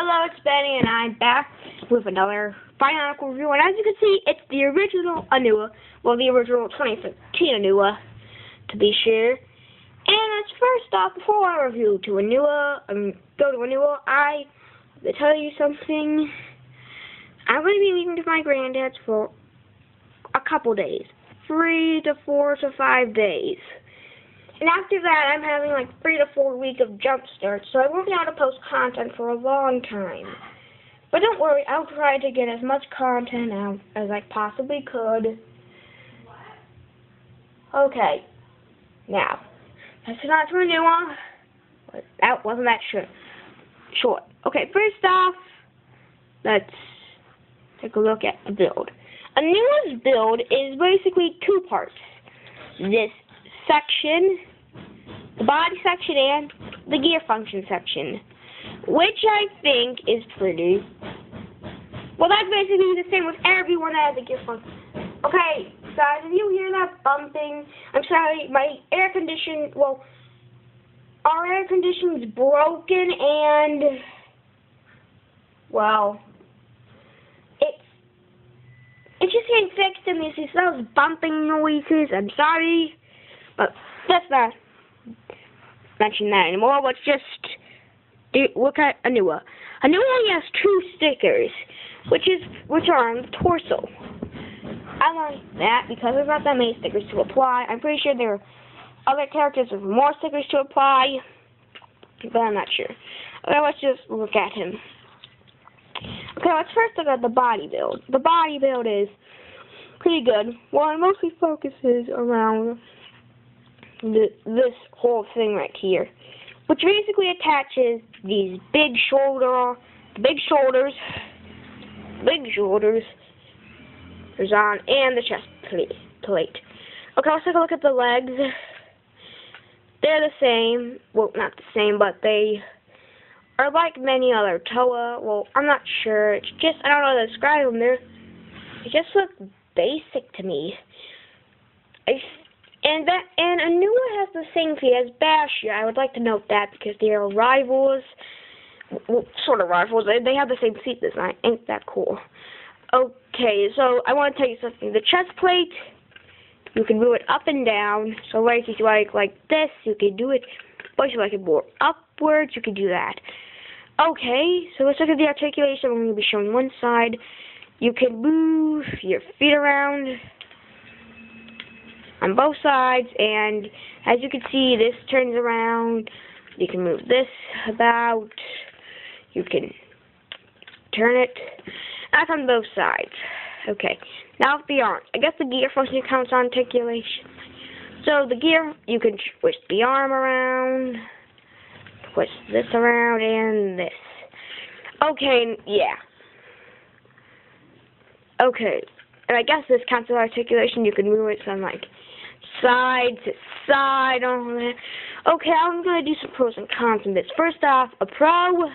Hello, it's Benny, and I'm back with another bionicle review. And as you can see, it's the original ONUA. Well, the original 2015 ONUA, to be sure. And as first off, before I review go to ONUA, I have to tell you something. I'm going to be leaving to my granddad's for a couple days. 3 to 4 to 5 days. And after that, I'm having like 3 to 4 weeks of jump starts, so I won't be able to post content for a long time. But don't worry, I'll try to get as much content out as I possibly could. Okay, now, let's not to a new one. That wasn't that short. Okay, first off, let's take a look at the build. ONUA's build is basically two parts. This section, the body section, and the gear function section, which I think is pretty, well, that's basically the same with everyone that has a gear function. Okay, guys, if you hear that bumping, I'm sorry, my air condition, well, our air conditioning's broken, and, well, it's just getting fixed, and there's those bumping noises. I'm sorry. But let's not mention that anymore. Let's just look at ONUA. ONUA only has 2 stickers, which are on the torso. I like that because there's not that many stickers to apply. I'm pretty sure there are other characters with more stickers to apply, but I'm not sure. Okay, let's just look at him. Okay, let's first look at the body build. The body build is pretty good. Well, it mostly focuses around this whole thing right here, which basically attaches these big shoulders on, and the chest plate. Okay, let's take a look at the legs. They're the same. Well, not the same, but they are like many other Toa. Well, I'm not sure. It's just, I don't know how to describe them. They just look basic to me. And ONUA has the same feet as Bastia. I would like to note that because they are rivals. Well, sort of rivals. They have the same seat design. Ain't that cool? Okay, so I want to tell you something. The chest plate, you can move it up and down. So like if you like this, you can do it. But if you like it more upwards, you can do that. Okay, so let's look at the articulation. I'm going to be showing one side. You can move your feet around on both sides, and as you can see, this turns around. You can move this about. You can turn it. That's on both sides. Okay, now the arm. I guess the gear function counts on articulation. So the gear, you can twist the arm around, twist this around, and this. Okay, yeah. Okay, and I guess this counts as articulation. You can move it from like side to side. Okay, I'm going to do some pros and cons in this. First off, a pro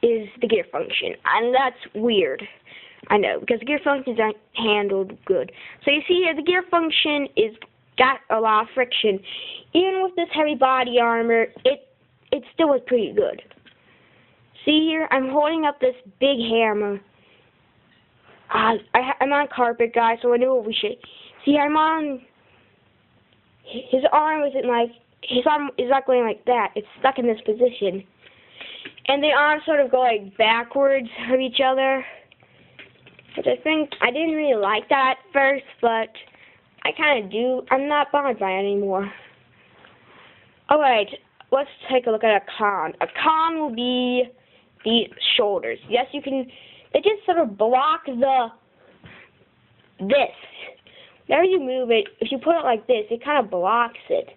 is the gear function, and that's weird. I know, because the gear functions aren't handled good. So you see here, the gear function is got a lot of friction. Even with this heavy body armor, it still is pretty good. See here, I'm holding up this big hammer. I'm on carpet, guys, so I know what we should. See, I'm on. His arm isn't like. His arm is not going like that. It's stuck in this position. And the arms sort of go like backwards of each other. Which I think, I didn't really like that at first, but I kind of do. I'm not bothered by it anymore. Alright, let's take a look at a con. A con will be the shoulders. Yes, you can. They just sort of block this. Whenever you move it, if you put it like this, it kind of blocks it.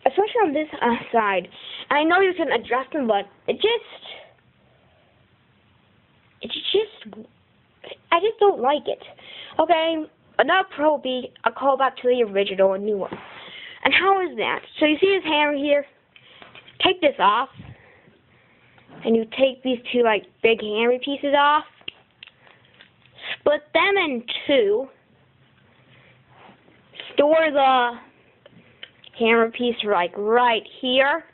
Especially on this side. And I know you can adjust them, but I just don't like it. Okay, another pro will be a callback to the original ONUA. And how is that? So you see this hammer here? Take this off. And you take these 2 like big hammer pieces off, split them in 2, store the hammer piece like right here,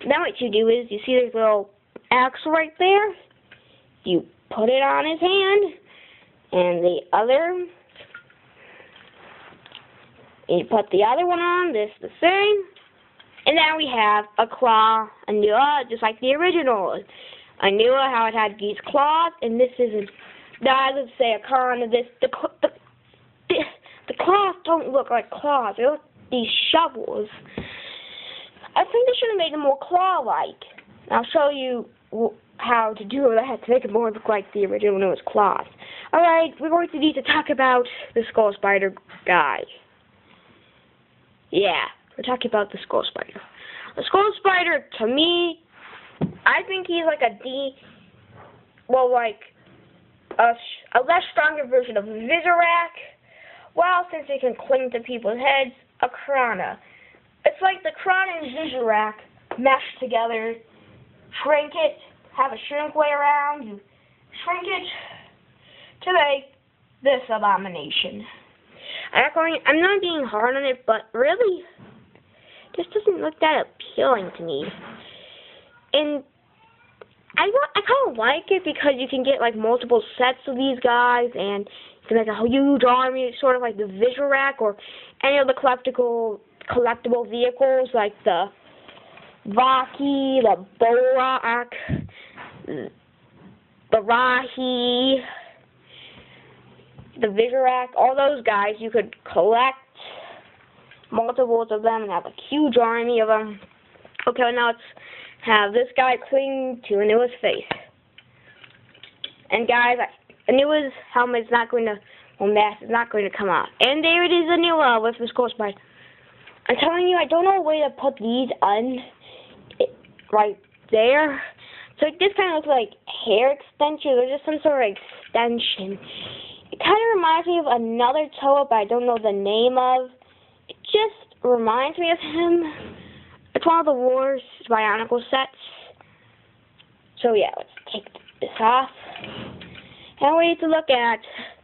Then what you do is, you see this little axe right there? You put it on his hand, and you put the other one on, this the same. And then we have a claw, ONUA, just like the original. ONUA, how it had these claws, and this is, now let's say a con of this, the claws don't look like claws, they look like these shovels. I think they should have made them more claw-like. I'll show you how to do that to make it more look like the original when it was claws. Alright, we're going to need to talk about the skull spider guy. Yeah, we're talking about the skull spider. The skull spider, to me, I think he's like a less stronger version of Visorak. Well, since he can cling to people's heads, a Krana. It's like the Krana and Visorak meshed together. Shrink it, have a shrink way around, you shrink it to make this abomination. I'm not being hard on it, but really, this doesn't look that appealing to me. And I kind of like it because you can get like multiple sets of these guys, and you can make a huge army, sort of like the Visorak or any of the collectible vehicles like the Vaki, the Borak, the Rahi, the Visorak, all those guys. You could collect multiples of them and have a huge army of them. Okay, now let's have this guy cling to ONUA's face. And guys, ONUA's helmet is not going to, mask is not going to come off. And there it is, ONUA with the skull spider. I'm telling you, I don't know a way to put these on right there. So this kind of looks like hair extensions or just some sort of extension. It kind of reminds me of another Toa, but I don't know the name of. It just reminds me of him. It's one of the Wars bionicle sets. So yeah, let's take this off. And we need to look at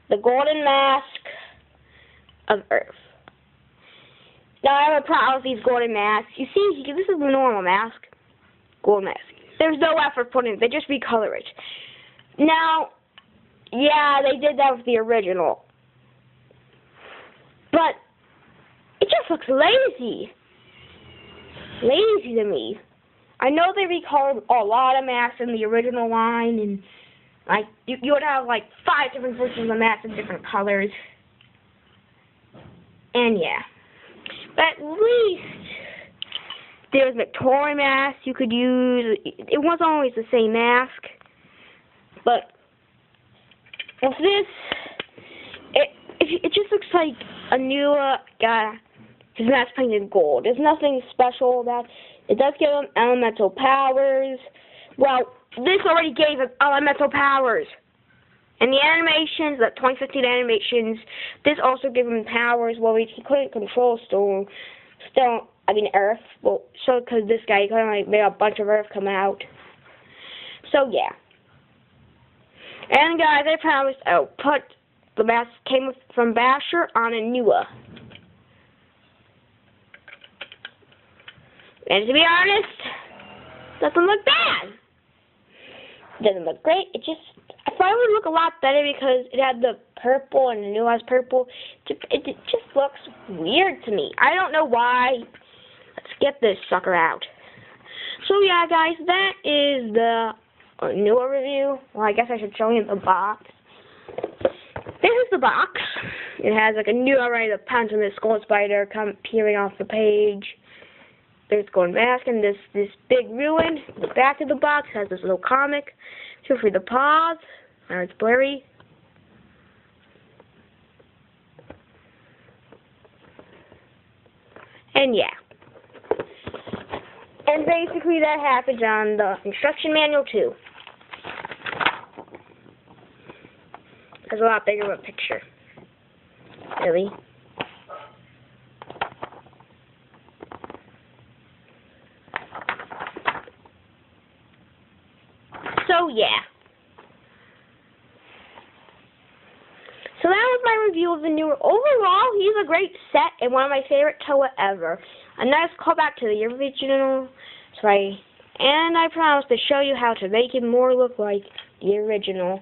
the golden mask of Earth. Now I have a problem with these golden masks. You see, this is the normal mask. Golden mask. There's no effort put in it. They just recolor it. Now, yeah, they did that with the original. But it just looks lazy. Lazy to me. I know they recolored a lot of masks in the original line, and like you would have like 5 different versions of masks in different colors. And yeah. But at least there was Victorian mask you could use. It wasn't always the same mask. But with this, it just looks like a new guy. His mask painted gold. There's nothing special about it. Does give him elemental powers. Well, this already gave him elemental powers. And the animations, the 2015 animations, this also gave him powers. Well, he couldn't control Earth. Well, so because this guy kind of like made a bunch of Earth come out. So yeah. And guys, I promised I'll put the mask came from Basher on ONUA. And to be honest, doesn't look bad. Doesn't look great. I thought it would look a lot better because it had the purple and ONUA has purple. It just looks weird to me. I don't know why. Let's get this sucker out. So yeah, guys, that is the ONUA review. Well, I guess I should show you the box. This is the box. It has like ONUA right at the punch and the skull spider peering off the page. There's golden mask and this big ruin. The back of the box has this little comic. Feel free to pause. Now it's blurry. And yeah. And basically that happens on the instruction manual too. There's a lot bigger of a picture. Really. So yeah. So that was my review of the newer. Overall, he's a great set and one of my favorite Toa ever. A nice callback to the original Sorry. And I promise to show you how to make it more look like the original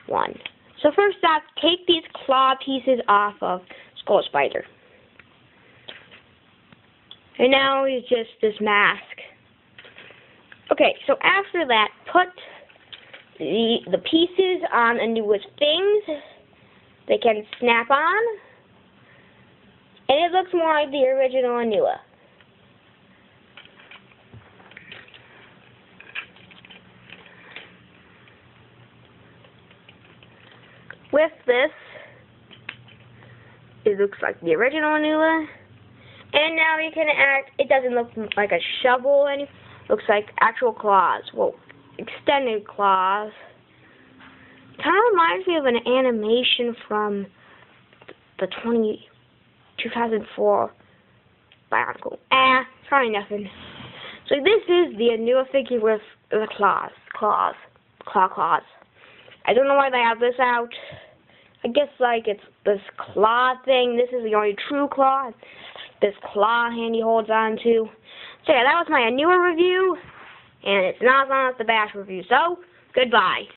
one. So first off, take these claw pieces off of Skull Spider. And now it's just this mask. Okay, so after that, put the pieces on Onua's things. They can snap on. And it looks more like the original Onua. With this, it looks like the original Onua. And now you can it doesn't look like a shovel anymore. It looks like actual claws. Well, extended claws. Kind of reminds me of an animation from the 2004 bionicle. Sorry, nothing. So this is the Onua figure with the claws. Claw claws. I don't know why they have this out. I guess like it's this claw thing. This is the only true claw. This claw hand he holds on to. So yeah, that was my Onua review. And it's not on the Bash review. So, goodbye.